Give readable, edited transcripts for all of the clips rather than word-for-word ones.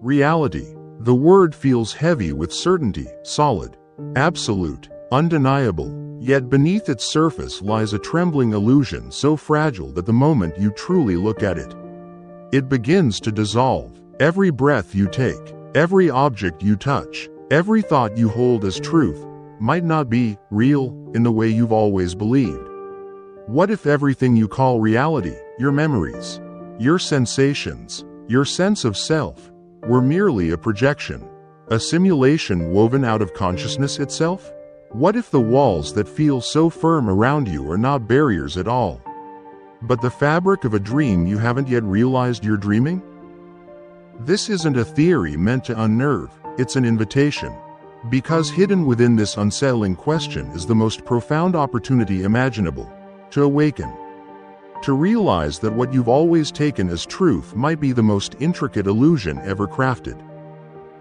Reality. The word feels heavy with certainty, solid, absolute, undeniable, yet beneath its surface lies a trembling illusion so fragile that the moment you truly look at it, it begins to dissolve. Every breath you take, every object you touch, every thought you hold as truth, might not be real in the way you've always believed. What if everything you call reality, your memories, your sensations, your sense of self, were merely a projection, a simulation woven out of consciousness itself? What if the walls that feel so firm around you are not barriers at all, but the fabric of a dream you haven't yet realized you're dreaming? This isn't a theory meant to unnerve, it's an invitation. Because hidden within this unsettling question is the most profound opportunity imaginable, to awaken. To realize that what you've always taken as truth might be the most intricate illusion ever crafted.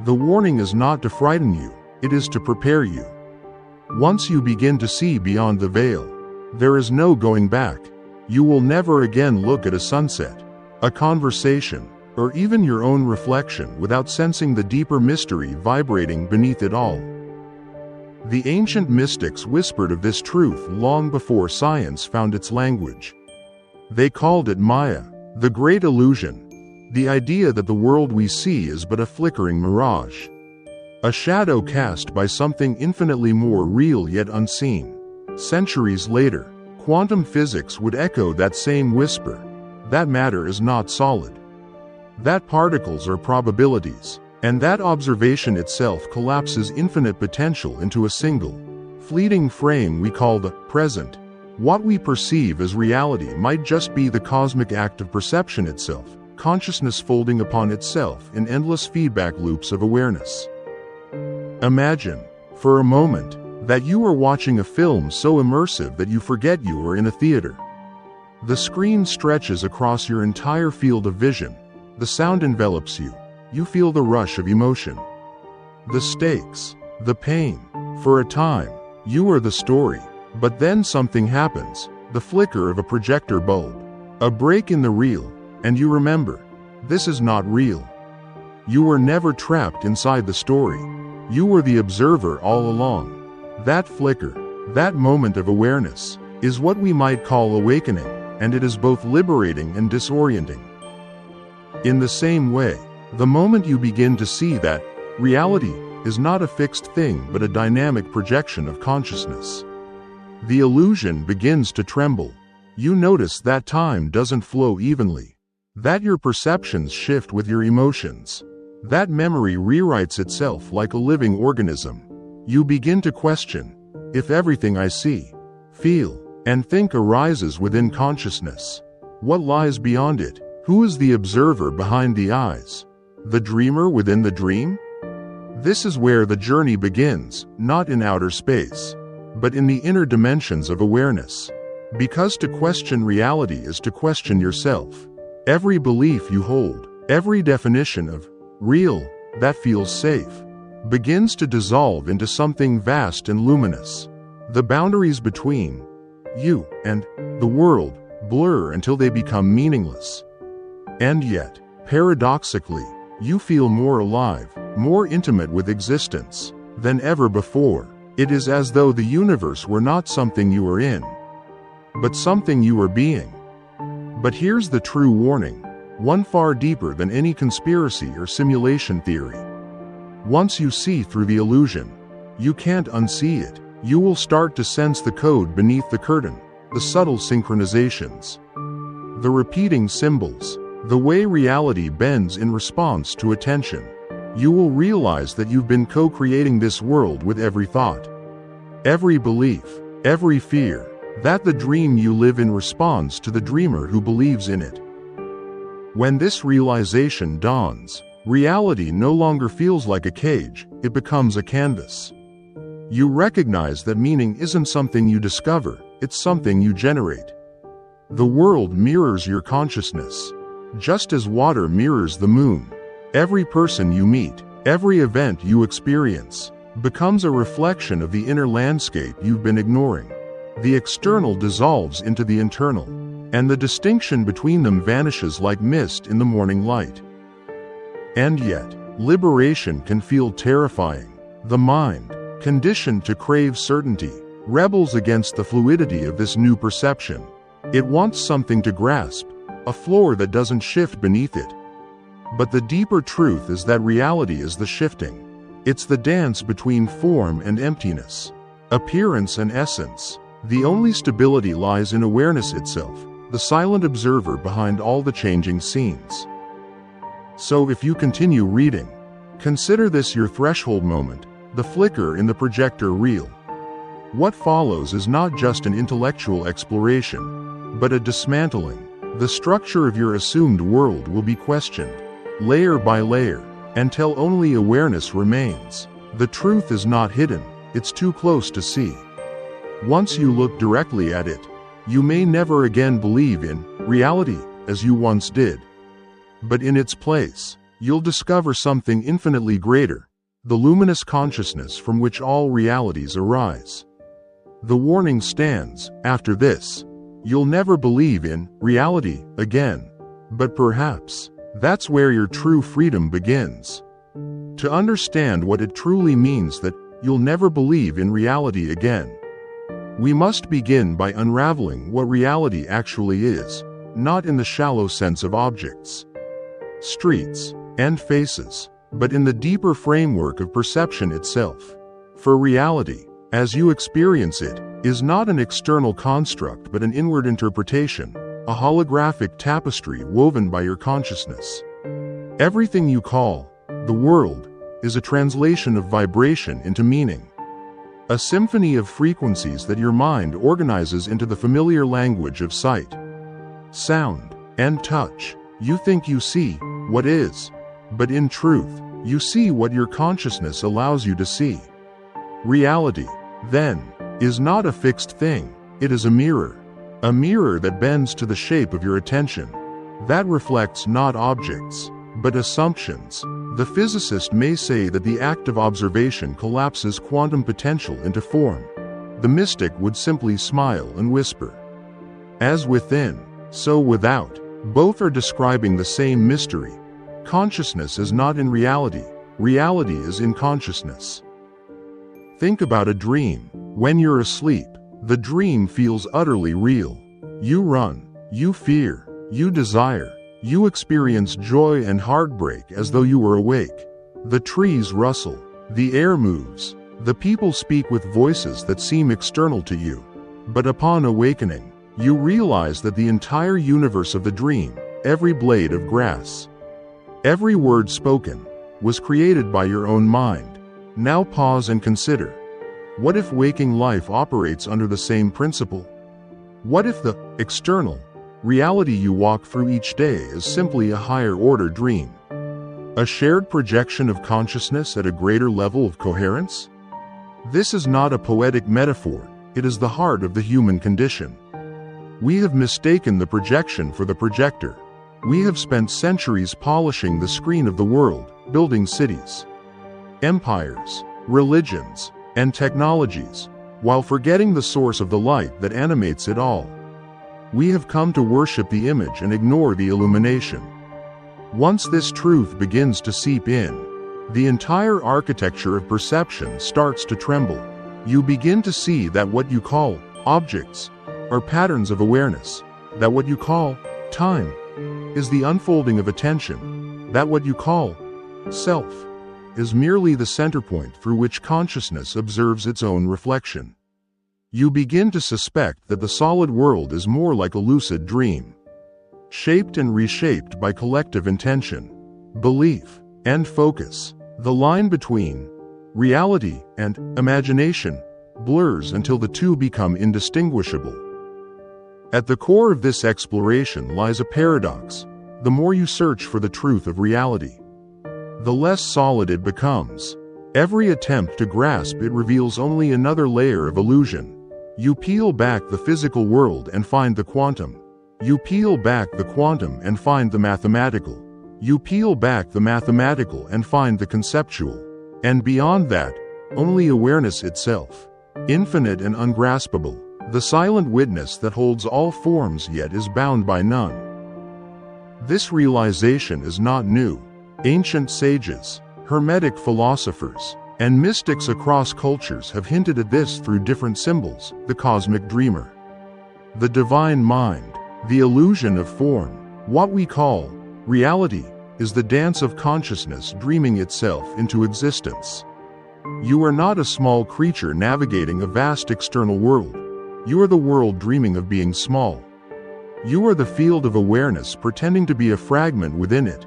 The warning is not to frighten you, it is to prepare you. Once you begin to see beyond the veil, there is no going back. You will never again look at a sunset, a conversation, or even your own reflection without sensing the deeper mystery vibrating beneath it all. The ancient mystics whispered of this truth long before science found its language. They called it Maya, the great illusion, the idea that the world we see is but a flickering mirage, a shadow cast by something infinitely more real yet unseen. Centuries later, quantum physics would echo that same whisper, that matter is not solid, that particles are probabilities, and that observation itself collapses infinite potential into a single, fleeting frame we call the present. What we perceive as reality might just be the cosmic act of perception itself, consciousness folding upon itself in endless feedback loops of awareness. Imagine, for a moment, that you are watching a film so immersive that you forget you are in a theater. The screen stretches across your entire field of vision, the sound envelops you, you feel the rush of emotion, the stakes, the pain. For a time, you are the story. But then something happens, the flicker of a projector bulb, a break in the reel, and you remember, this is not real. You were never trapped inside the story. You were the observer all along. That flicker, that moment of awareness, is what we might call awakening, and it is both liberating and disorienting. In the same way, the moment you begin to see that reality is not a fixed thing but a dynamic projection of consciousness, the illusion begins to tremble. You notice that time doesn't flow evenly, that your perceptions shift with your emotions, that memory rewrites itself like a living organism. You begin to question, if everything I see, feel, and think arises within consciousness, what lies beyond it? Who is the observer behind the eyes? The dreamer within the dream? This is where the journey begins, not in outer space, but in the inner dimensions of awareness. Because to question reality is to question yourself. Every belief you hold, every definition of real that feels safe, begins to dissolve into something vast and luminous. The boundaries between you and the world blur until they become meaningless. And yet, paradoxically, you feel more alive, more intimate with existence than ever before. It is as though the universe were not something you are in, but something you are being. But here's the true warning, one far deeper than any conspiracy or simulation theory. Once you see through the illusion, you can't unsee it. You will start to sense the code beneath the curtain, the subtle synchronizations, the repeating symbols, the way reality bends in response to attention. You will realize that you've been co-creating this world with every thought, every belief, every fear, that the dream you live in responds to the dreamer who believes in it. When this realization dawns, reality no longer feels like a cage, it becomes a canvas. You recognize that meaning isn't something you discover, it's something you generate. The world mirrors your consciousness, just as water mirrors the moon. Every person you meet, every event you experience, becomes a reflection of the inner landscape you've been ignoring. The external dissolves into the internal, and the distinction between them vanishes like mist in the morning light. And yet, Liberation can feel terrifying. The mind, conditioned to crave certainty, rebels against the fluidity of this new perception. It wants something to grasp, a floor that doesn't shift beneath it. But the deeper truth is that reality is the shifting. It's the dance between form and emptiness, appearance and essence. The only stability lies in awareness itself, the silent observer behind all the changing scenes. So if you continue reading, consider this your threshold moment, the flicker in the projector reel. What follows is not just an intellectual exploration, but a dismantling. The structure of your assumed world will be questioned, layer by layer, until only awareness remains. The truth is not hidden, it's too close to see. Once you look directly at it, you may never again believe in reality as you once did. But in its place, you'll discover something infinitely greater, the luminous consciousness from which all realities arise. The warning stands, after this, you'll never believe in reality again. But perhaps, that's where your true freedom begins. To understand what it truly means that you'll never believe in reality again, we must begin by unraveling what reality actually is, not in the shallow sense of objects, streets, and faces, but in the deeper framework of perception itself. For reality, as you experience it, is not an external construct but an inward interpretation, a holographic tapestry woven by your consciousness. Everything you call the world is a translation of vibration into meaning, a symphony of frequencies that your mind organizes into the familiar language of sight, sound, and touch. You think you see what is, but in truth, you see what your consciousness allows you to see. Reality, then, is not a fixed thing, it is a mirror that bends to the shape of your attention, that reflects not objects, but assumptions. The physicist may say that the act of observation collapses quantum potential into form. The mystic would simply smile and whisper, as within, so without. Both are describing the same mystery. Consciousness is not in reality, reality is in consciousness. Think about a dream. When you're asleep, the dream feels utterly real. You run, you fear, you desire, you experience joy and heartbreak as though you were awake. The trees rustle, the air moves, the people speak with voices that seem external to you. But upon awakening, you realize that the entire universe of the dream, every blade of grass, every word spoken, was created by your own mind. Now pause and consider. What if waking life operates under the same principle? What if the external reality you walk through each day is simply a higher-order dream? A shared projection of consciousness at a greater level of coherence? This is not a poetic metaphor, it is the heart of the human condition. We have mistaken the projection for the projector. We have spent centuries polishing the screen of the world, building cities, empires, religions, and technologies, while forgetting the source of the light that animates it all. We have come to worship the image and ignore the illumination. Once this truth begins to seep in, the entire architecture of perception starts to tremble. You begin to see that what you call objects are patterns of awareness, that what you call time is the unfolding of attention, that what you call self is merely the center point through which consciousness observes its own reflection. You begin to suspect that the solid world is more like a lucid dream, shaped and reshaped by collective intention, belief, and focus. The line between reality and imagination blurs until the two become indistinguishable. At the core of this exploration lies a paradox. The more you search for the truth of reality, the less solid it becomes. Every attempt to grasp it reveals only another layer of illusion. You peel back the physical world and find the quantum. You peel back the quantum and find the mathematical. You peel back the mathematical and find the conceptual. And beyond that, only awareness itself, infinite and ungraspable, the silent witness that holds all forms yet is bound by none. This realization is not new. Ancient sages, Hermetic philosophers and mystics across cultures have hinted at this through different symbols: the cosmic dreamer, the divine mind, the illusion of form. What we call reality is the dance of consciousness dreaming itself into existence. You are not a small creature navigating a vast external world. You are the world dreaming of being small. You are the field of awareness pretending to be a fragment within it.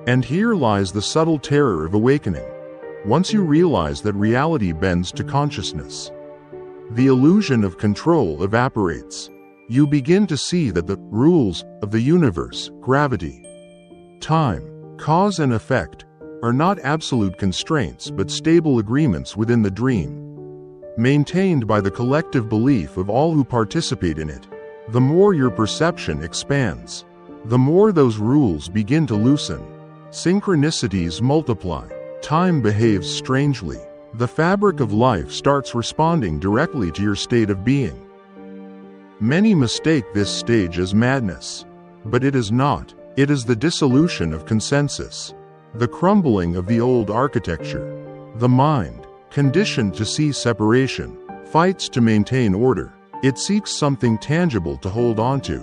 And here lies the subtle terror of awakening. Once you realize that reality bends to consciousness, the illusion of control evaporates. You begin to see that the rules of the universe, gravity, time, cause and effect, are not absolute constraints but stable agreements within the dream, maintained by the collective belief of all who participate in it. The more your perception expands, the more those rules begin to loosen. Synchronicities multiply. Time behaves strangely. The fabric of life starts responding directly to your state of being. Many mistake this stage as madness, but it is not. It is the dissolution of consensus, the crumbling of the old architecture. The mind, conditioned to see separation, fights to maintain order. It seeks something tangible to hold on to,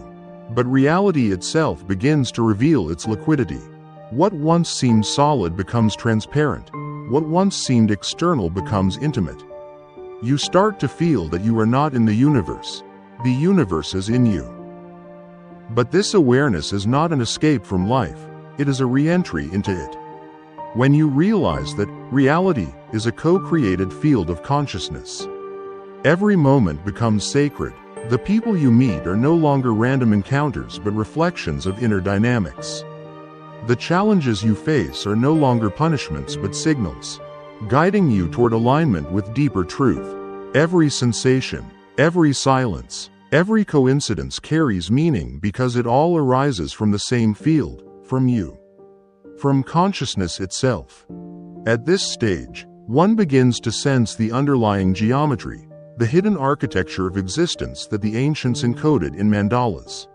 but reality itself begins to reveal its liquidity. What once seemed solid becomes transparent. What once seemed external becomes intimate. You start to feel that you are not in the universe. The universe is in you. But this awareness is not an escape from life. It is a re-entry into it. When you realize that reality is a co-created field of consciousness, every moment becomes sacred. The people you meet are no longer random encounters but reflections of inner dynamics. The challenges you face are no longer punishments but signals, guiding you toward alignment with deeper truth. Every sensation, every silence, every coincidence carries meaning because it all arises from the same field, from you, from consciousness itself. At this stage, one begins to sense the underlying geometry, the hidden architecture of existence that the ancients encoded in mandalas,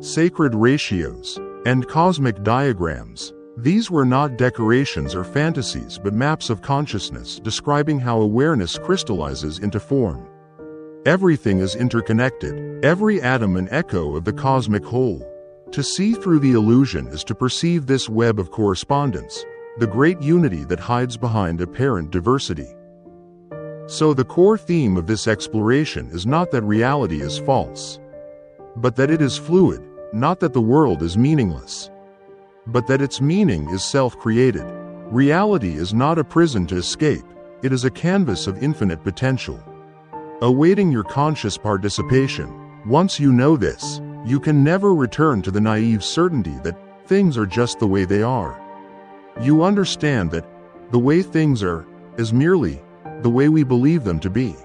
sacred ratios, and cosmic diagrams. These were not decorations or fantasies but maps of consciousness describing how awareness crystallizes into form. Everything is interconnected, every atom an echo of the cosmic whole. To see through the illusion is to perceive this web of correspondence, the great unity that hides behind apparent diversity. So the core theme of this exploration is not that reality is false, but that it is fluid. Not that the world is meaningless, but that its meaning is self-created. Reality is not a prison to escape, it is a canvas of infinite potential, awaiting your conscious participation. Once you know this, you can never return to the naive certainty that things are just the way they are. You understand that the way things are is merely the way we believe them to be.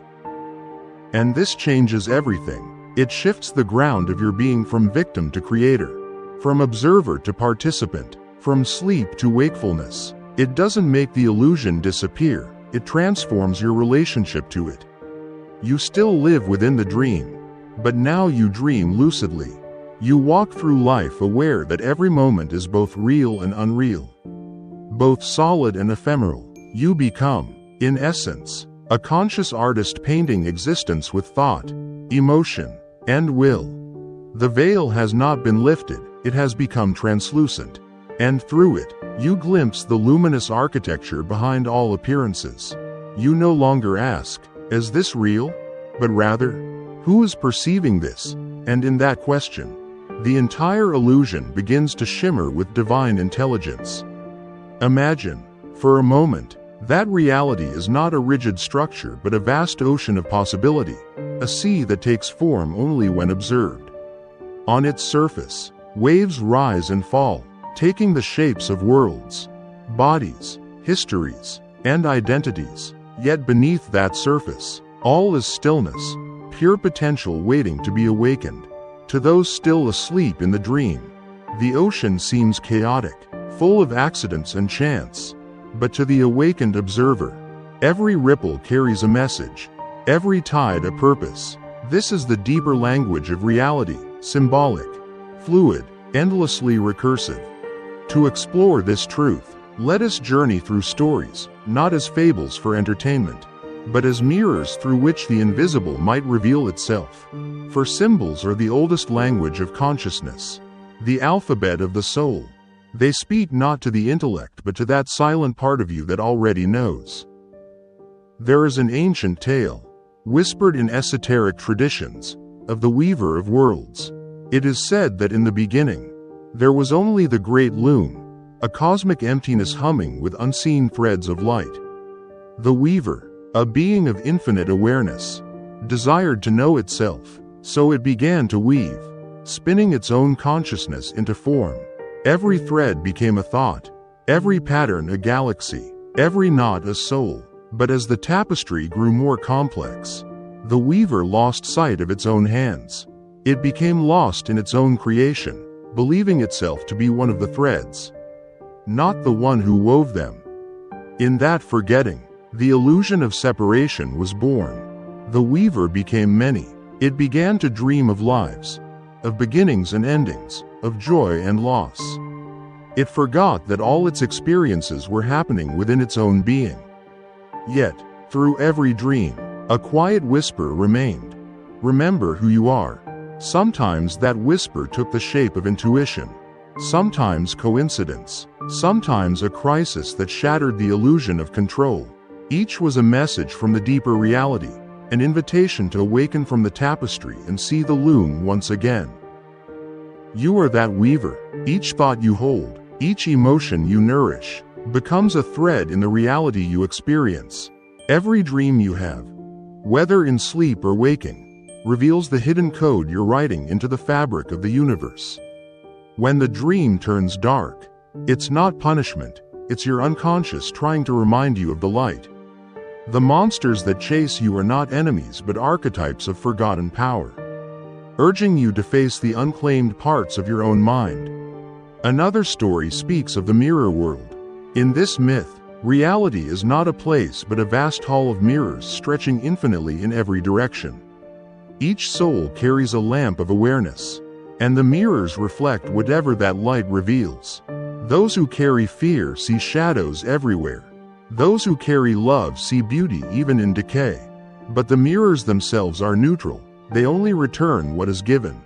And this changes everything. It shifts the ground of your being from victim to creator, from observer to participant, from sleep to wakefulness. It doesn't make the illusion disappear, it transforms your relationship to it. You still live within the dream, but now you dream lucidly. You walk through life aware that every moment is both real and unreal, both solid and ephemeral. You become, in essence, a conscious artist painting existence with thought, emotion, and will. The veil has not been lifted, it has become translucent, and through it, you glimpse the luminous architecture behind all appearances. You no longer ask, is this real? But rather, who is perceiving this? And in that question, the entire illusion begins to shimmer with divine intelligence. Imagine, for a moment, that reality is not a rigid structure but a vast ocean of possibility, a sea that takes form only when observed. On its surface, waves rise and fall, taking the shapes of worlds, bodies, histories, and identities. Yet beneath that surface, all is stillness, pure potential waiting to be awakened. To those still asleep in the dream, the ocean seems chaotic, full of accidents and chance. But to the awakened observer, every ripple carries a message, every tide a purpose. This is the deeper language of reality, symbolic, fluid, endlessly recursive. To explore this truth, Let us journey through stories, not as fables for entertainment, but as mirrors through which the invisible might reveal itself. For symbols are the oldest language of consciousness, the alphabet of the soul. They speak not to the intellect but to that silent part of you that already knows. There is an ancient tale, whispered in esoteric traditions, of the weaver of worlds. It is said that in the beginning, there was only the great loom, a cosmic emptiness humming with unseen threads of light. The weaver, a being of infinite awareness, desired to know itself, so it began to weave, spinning its own consciousness into form. Every thread became a thought, every pattern a galaxy, every knot a soul. But as the tapestry grew more complex, the weaver lost sight of its own hands. It became lost in its own creation, believing itself to be one of the threads, not the one who wove them. In that forgetting, the illusion of separation was born. The weaver became many. It began to dream of lives, of beginnings and endings, of joy and loss. It forgot that all its experiences were happening within its own being. Yet, through every dream, a quiet whisper remained. Remember who you are. Sometimes that whisper took the shape of intuition, sometimes coincidence, sometimes a crisis that shattered the illusion of control. Each was a message from the deeper reality, an invitation to awaken from the tapestry and see the loom once again. You are that weaver. Each thought you hold, each emotion you nourish, becomes a thread in the reality you experience. Every dream you have, whether in sleep or waking, reveals the hidden code you're writing into the fabric of the universe. When the dream turns dark, it's not punishment, it's your unconscious trying to remind you of the light. The monsters that chase you are not enemies but archetypes of forgotten power, urging you to face the unclaimed parts of your own mind. Another story speaks of the mirror world. In this myth, reality is not a place but a vast hall of mirrors stretching infinitely in every direction. Each soul carries a lamp of awareness, and the mirrors reflect whatever that light reveals. Those who carry fear see shadows everywhere. Those who carry love see beauty even in decay. But the mirrors themselves are neutral. They only return what is given.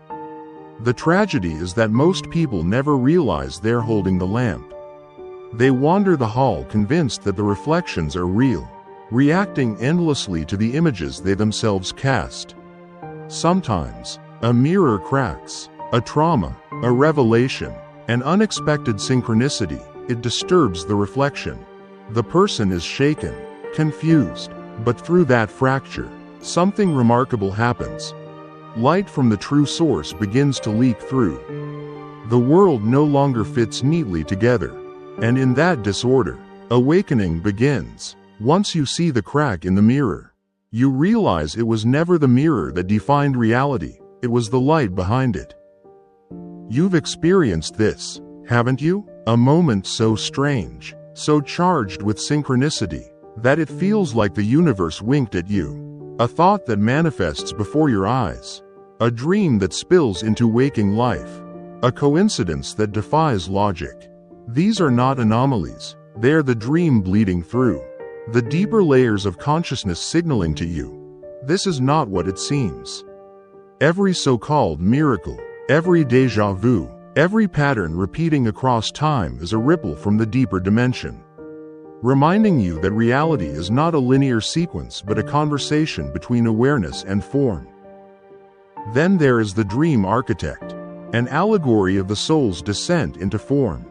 The tragedy is that most people never realize they're holding the lamp. They wander the hall convinced that the reflections are real, reacting endlessly to the images they themselves cast. Sometimes, a mirror cracks, a trauma, a revelation, an unexpected synchronicity. It disturbs the reflection. The person is shaken, confused, but through that fracture, something remarkable happens. Light from the true source begins to leak through. The world no longer fits neatly together. And in that disorder, awakening begins. Once you see the crack in the mirror, you realize it was never the mirror that defined reality, it was the light behind it. You've experienced this, haven't you? A moment so strange, so charged with synchronicity, that it feels like the universe winked at you. A thought that manifests before your eyes. A dream that spills into waking life. A coincidence that defies logic. These are not anomalies, they're the dream bleeding through. The deeper layers of consciousness signaling to you. This is not what it seems. Every so-called miracle, every déjà vu, every pattern repeating across time is a ripple from the deeper dimension, reminding you that reality is not a linear sequence but a conversation between awareness and form. Then there is the dream architect, an allegory of the soul's descent into form.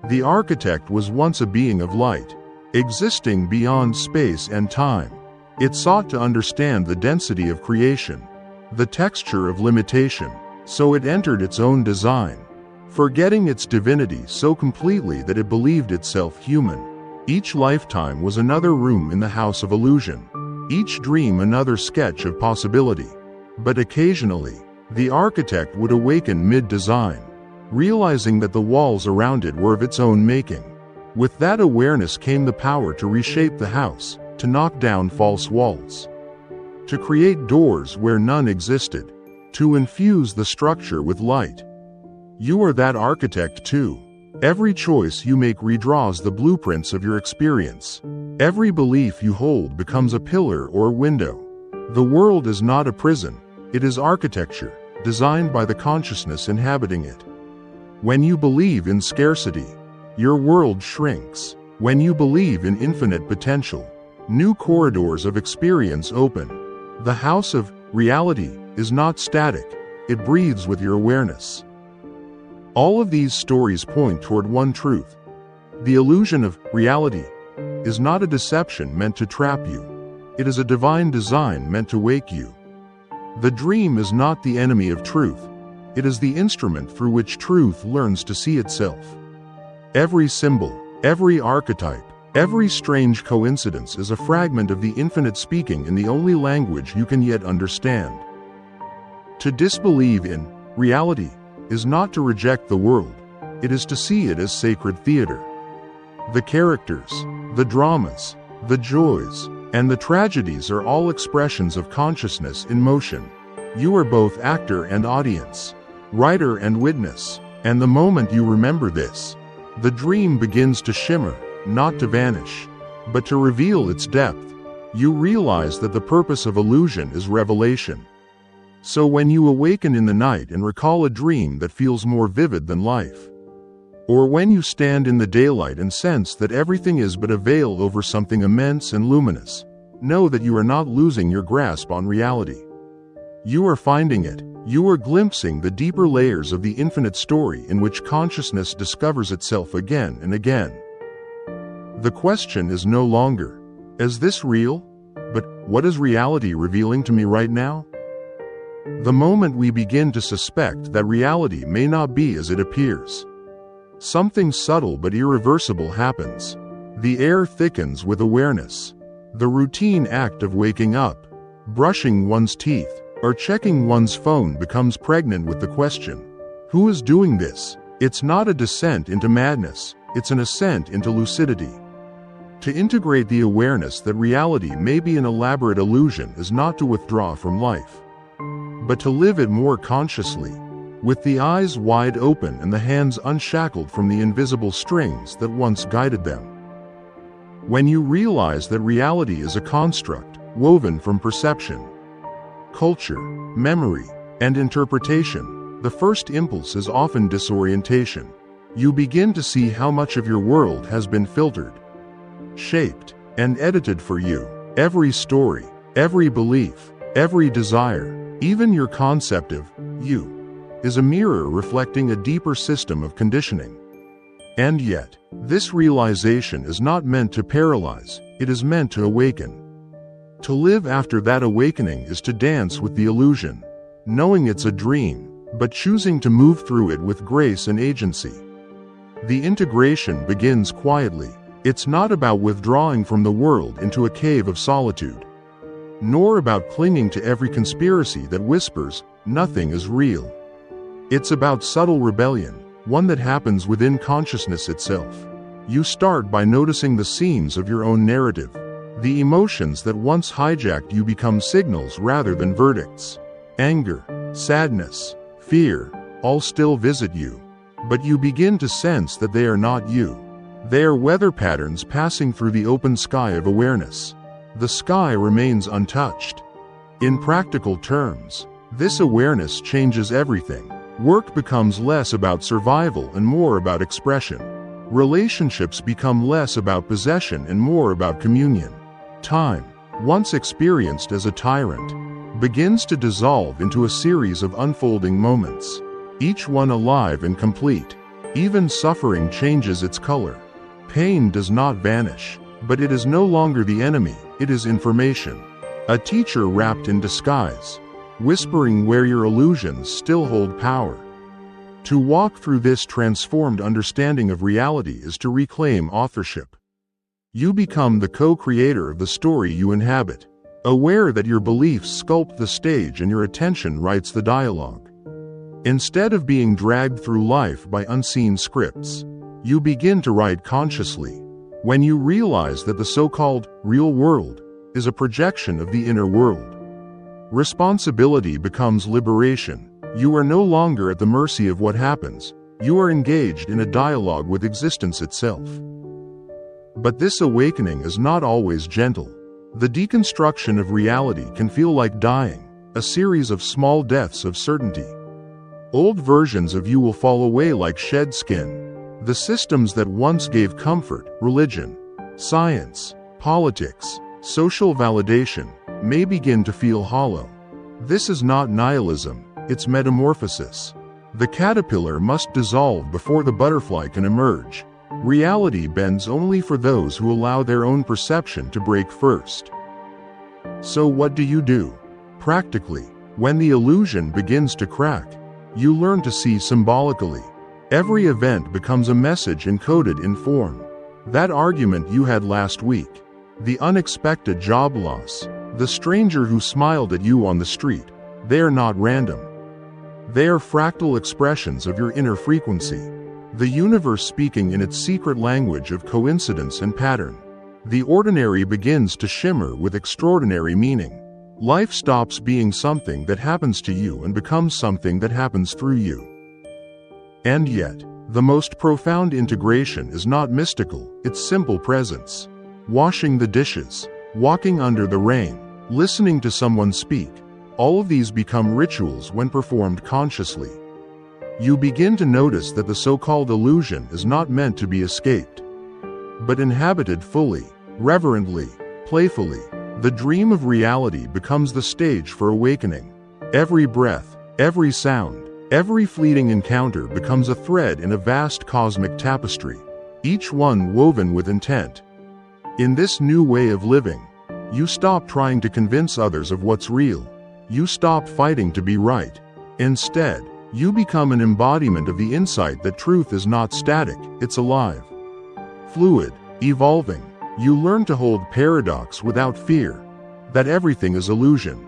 The architect was once a being of light, existing beyond space and time. It sought to understand the density of creation, the texture of limitation, so it entered its own design, forgetting its divinity so completely that it believed itself human. Each lifetime was another room in the house of illusion, each dream another sketch of possibility. But occasionally, the architect would awaken mid-design, realizing that the walls around it were of its own making. With that awareness came the power to reshape the house, to knock down false walls, to create doors where none existed, to infuse the structure with light. You are that architect too. Every choice you make redraws the blueprints of your experience. Every belief you hold becomes a pillar or a window. The world is not a prison, it is architecture, designed by the consciousness inhabiting it. When you believe in scarcity, your world shrinks. When you believe in infinite potential, new corridors of experience open. The house of reality is not static, it breathes with your awareness. All of these stories point toward one truth. The illusion of reality is not a deception meant to trap you. It is a divine design meant to wake you. The dream is not the enemy of truth. It is the instrument through which truth learns to see itself. Every symbol, every archetype, every strange coincidence is a fragment of the infinite speaking in the only language you can yet understand. To disbelieve in reality is not to reject the world, it is to see it as sacred theater. The characters, the dramas, the joys, and the tragedies are all expressions of consciousness in motion. You are both actor and audience, writer and witness, and the moment you remember this, the dream begins to shimmer, not to vanish, but to reveal its depth. You realize that the purpose of illusion is revelation. So when you awaken in the night and recall a dream that feels more vivid than life, or when you stand in the daylight and sense that everything is but a veil over something immense and luminous, know that you are not losing your grasp on reality. You are finding it. You are glimpsing the deeper layers of the infinite story in which consciousness discovers itself again and again. The question is no longer, is this real? But what is reality revealing to me right now? The moment we begin to suspect that reality may not be as it appears, something subtle but irreversible happens. The air thickens with awareness. The routine act of waking up, brushing one's teeth, or checking one's phone becomes pregnant with the question, who is doing this? It's not a descent into madness, it's an ascent into lucidity. To integrate the awareness that reality may be an elaborate illusion is not to withdraw from life, but to live it more consciously, with the eyes wide open and the hands unshackled from the invisible strings that once guided them. When you realize that reality is a construct woven from perception, culture, memory, and interpretation, the first impulse is often disorientation. You begin to see how much of your world has been filtered, shaped, and edited for you. Every story, every belief, every desire, even your concept of you, is a mirror reflecting a deeper system of conditioning. And yet, this realization is not meant to paralyze, it is meant to awaken. To live after that awakening is to dance with the illusion, knowing it's a dream, but choosing to move through it with grace and agency. The integration begins quietly. It's not about withdrawing from the world into a cave of solitude, nor about clinging to every conspiracy that whispers, nothing is real. It's about subtle rebellion, one that happens within consciousness itself. You start by noticing the seams of your own narrative. The emotions that once hijacked you become signals rather than verdicts. Anger, sadness, fear, all still visit you, but you begin to sense that they are not you. They are weather patterns passing through the open sky of awareness. The sky remains untouched. In practical terms, this awareness changes everything. Work becomes less about survival and more about expression. Relationships become less about possession and more about communion. Time, once experienced as a tyrant, begins to dissolve into a series of unfolding moments, each one alive and complete. Even suffering changes its color. Pain does not vanish, but it is no longer the enemy, it is information. A teacher wrapped in disguise, whispering where your illusions still hold power. To walk through this transformed understanding of reality is to reclaim authorship. You become the co-creator of the story you inhabit, aware that your beliefs sculpt the stage and your attention writes the dialogue. Instead of being dragged through life by unseen scripts, you begin to write consciously. When you realize that the so-called real world is a projection of the inner world, responsibility becomes liberation. You are no longer at the mercy of what happens, You are engaged in a dialogue with existence itself. But this awakening is not always gentle. The deconstruction of reality can feel like dying, a series of small deaths of certainty. Old versions of you will fall away like shed skin. The systems that once gave comfort, religion, science, politics, social validation, may begin to feel hollow. This is not nihilism, it's metamorphosis. The caterpillar must dissolve before the butterfly can emerge. Reality bends only for those who allow their own perception to break first. So what do? Practically, when the illusion begins to crack, you learn to see symbolically. Every event becomes a message encoded in form. That argument you had last week, the unexpected job loss, the stranger who smiled at you on the street, they are not random. They are fractal expressions of your inner frequency. The universe speaking in its secret language of coincidence and pattern. The ordinary begins to shimmer with extraordinary meaning. Life stops being something that happens to you and becomes something that happens through you. And yet, the most profound integration is not mystical, it's simple presence. Washing the dishes, walking under the rain, listening to someone speak, all of these become rituals when performed consciously. You begin to notice that the so-called illusion is not meant to be escaped, but inhabited fully, reverently, playfully. The dream of reality becomes the stage for awakening. Every breath, every sound, every fleeting encounter becomes a thread in a vast cosmic tapestry, each one woven with intent. In this new way of living, you stop trying to convince others of what's real. You stop fighting to be right. Instead, you become an embodiment of the insight that truth is not static, it's alive, fluid, evolving. You learn to hold paradox without fear, that everything is illusion.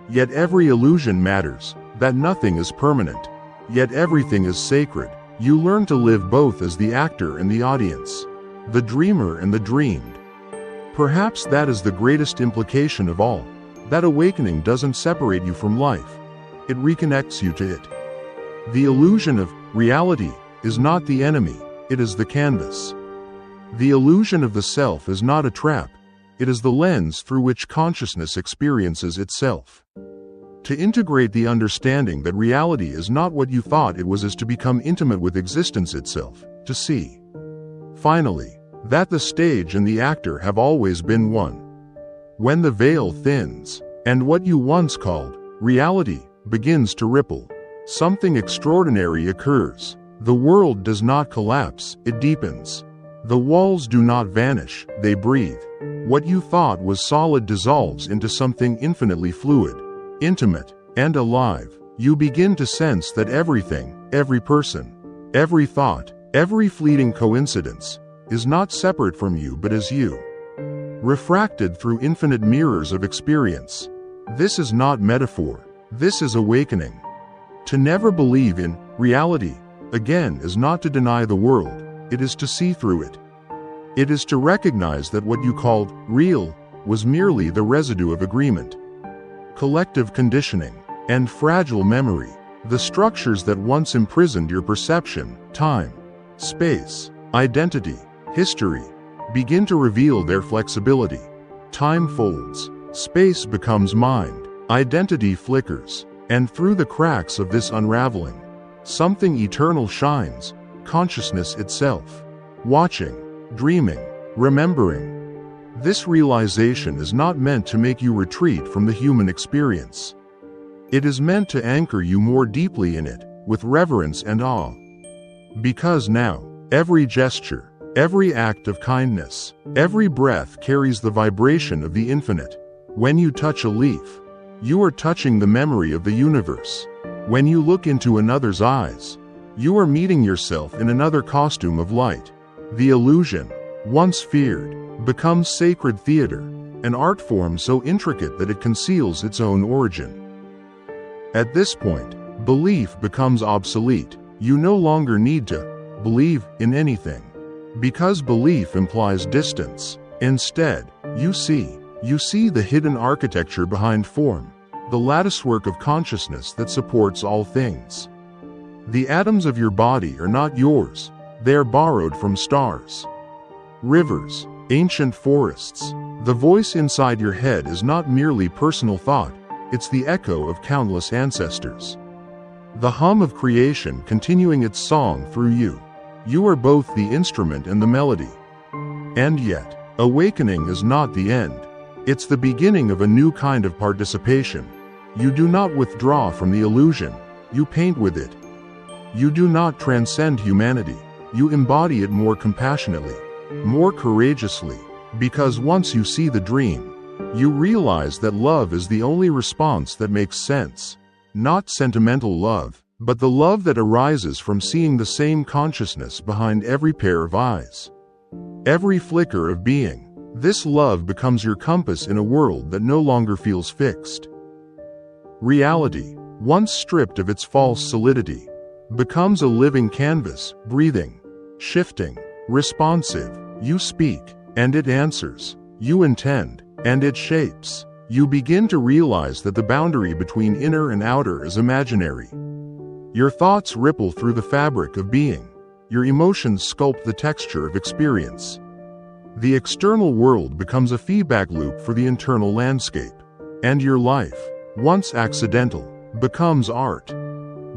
Yet every illusion matters, that nothing is permanent. Yet everything is sacred. You learn to live both as the actor and the audience, the dreamer and the dreamed. Perhaps that is the greatest implication of all, that awakening doesn't separate you from life, it reconnects you to it. The illusion of reality is not the enemy, it is the canvas. The illusion of the self is not a trap, it is the lens through which consciousness experiences itself. To integrate the understanding that reality is not what you thought it was is to become intimate with existence itself, to see, finally, that the stage and the actor have always been one. When the veil thins, and what you once called reality begins to ripple, something extraordinary occurs. The world does not collapse, it deepens. The walls do not vanish, they breathe. What you thought was solid dissolves into something infinitely fluid, intimate, and alive. You begin to sense that everything, every person, every thought, every fleeting coincidence, is not separate from you but is you, refracted through infinite mirrors of experience. This is not metaphor, this is awakening. To never believe in reality again is not to deny the world, it is to see through it. It is to recognize that what you called real was merely the residue of agreement, collective conditioning, and fragile memory. The structures that once imprisoned your perception, time, space, identity, history, begin to reveal their flexibility. Time folds, space becomes mind, identity flickers, and through the cracks of this unraveling, something eternal shines, consciousness itself. Watching, dreaming, remembering. This realization is not meant to make you retreat from the human experience. It is meant to anchor you more deeply in it, with reverence and awe. Because now, every gesture, every act of kindness, every breath carries the vibration of the infinite. When you touch a leaf, you are touching the memory of the universe. When you look into another's eyes, you are meeting yourself in another costume of light. The illusion, once feared, becomes sacred theater, an art form so intricate that it conceals its own origin. At this point, belief becomes obsolete. You no longer need to believe in anything, because belief implies distance. Instead, you see the hidden architecture behind form, the latticework of consciousness that supports all things. The atoms of your body are not yours, they are borrowed from stars, rivers, ancient forests. The voice inside your head is not merely personal thought, it's the echo of countless ancestors. The hum of creation continuing its song through you. You are both the instrument and the melody. And yet, awakening is not the end. It's the beginning of a new kind of participation. You do not withdraw from the illusion, you paint with it. You do not transcend humanity, you embody it more compassionately, more courageously, because once you see the dream, you realize that love is the only response that makes sense. Not sentimental love, but the love that arises from seeing the same consciousness behind every pair of eyes. Every flicker of being. This love becomes your compass in a world that no longer feels fixed. Reality, once stripped of its false solidity, becomes a living canvas, breathing, shifting, responsive. You speak, and it answers. You intend, and it shapes. You begin to realize that the boundary between inner and outer is imaginary. Your thoughts ripple through the fabric of being. Your emotions sculpt the texture of experience. The external world becomes a feedback loop for the internal landscape. And your life, once accidental, becomes art.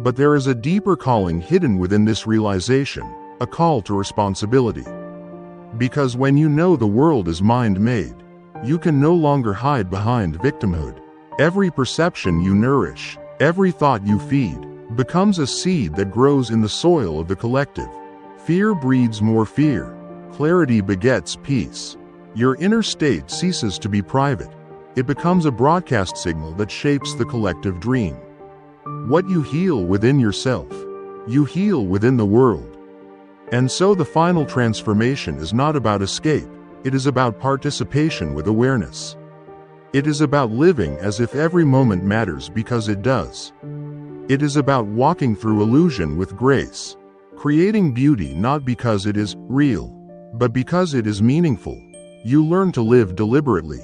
But there is a deeper calling hidden within this realization, a call to responsibility. Because when you know the world is mind-made, you can no longer hide behind victimhood. Every perception you nourish, every thought you feed, becomes a seed that grows in the soil of the collective. Fear breeds more fear. Clarity begets peace. Your inner state ceases to be private. It becomes a broadcast signal that shapes the collective dream. What you heal within yourself, you heal within the world. And so the final transformation is not about escape. It is about participation with awareness. It is about living as if every moment matters because it does. It is about walking through illusion with grace, creating beauty not because it is real, but because it is meaningful. You learn to live deliberately,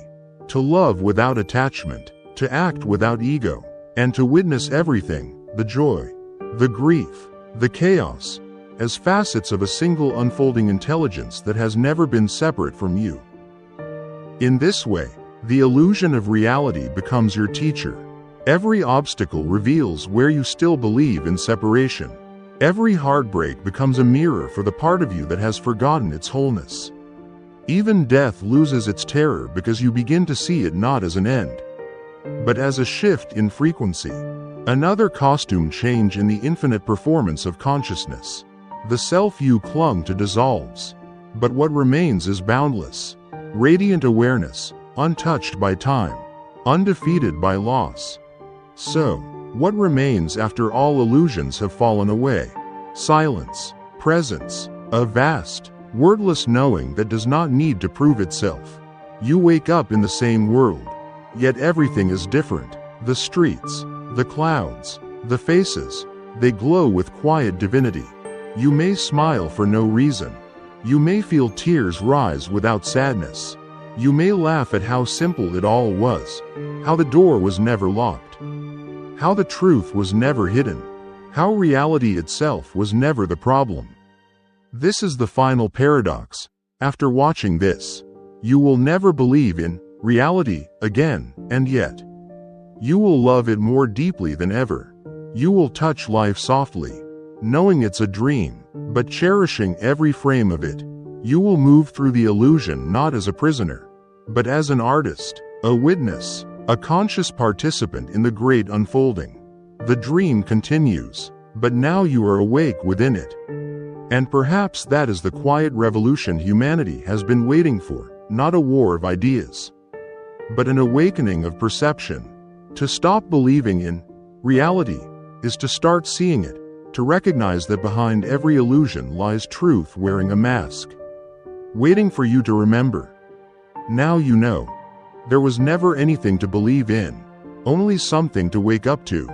to love without attachment, to act without ego, and to witness everything, the joy, the grief, the chaos, as facets of a single unfolding intelligence that has never been separate from you. In this way, the illusion of reality becomes your teacher. Every obstacle reveals where you still believe in separation. Every heartbreak becomes a mirror for the part of you that has forgotten its wholeness. Even death loses its terror because you begin to see it not as an end, but as a shift in frequency. Another costume change in the infinite performance of consciousness. The self you clung to dissolves, but what remains is boundless, radiant awareness, untouched by time, undefeated by loss. So, what remains after all illusions have fallen away? Silence, presence, a vast, wordless knowing that does not need to prove itself. You wake up in the same world, yet everything is different. The streets, the clouds, the faces, they glow with quiet divinity. You may smile for no reason. You may feel tears rise without sadness. You may laugh at how simple it all was, how the door was never locked, how the truth was never hidden, how reality itself was never the problem. This is the final paradox. After watching this, you will never believe in reality again, and yet, you will love it more deeply than ever. You will touch life softly, knowing it's a dream, but cherishing every frame of it. You will move through the illusion not as a prisoner, but as an artist, a witness, a conscious participant in the great unfolding. The dream continues, but now you are awake within it. And perhaps that is the quiet revolution humanity has been waiting for, not a war of ideas, but an awakening of perception. To stop believing in reality is to start seeing it, to recognize that behind every illusion lies truth wearing a mask, waiting for you to remember. Now you know. There was never anything to believe in, only something to wake up to.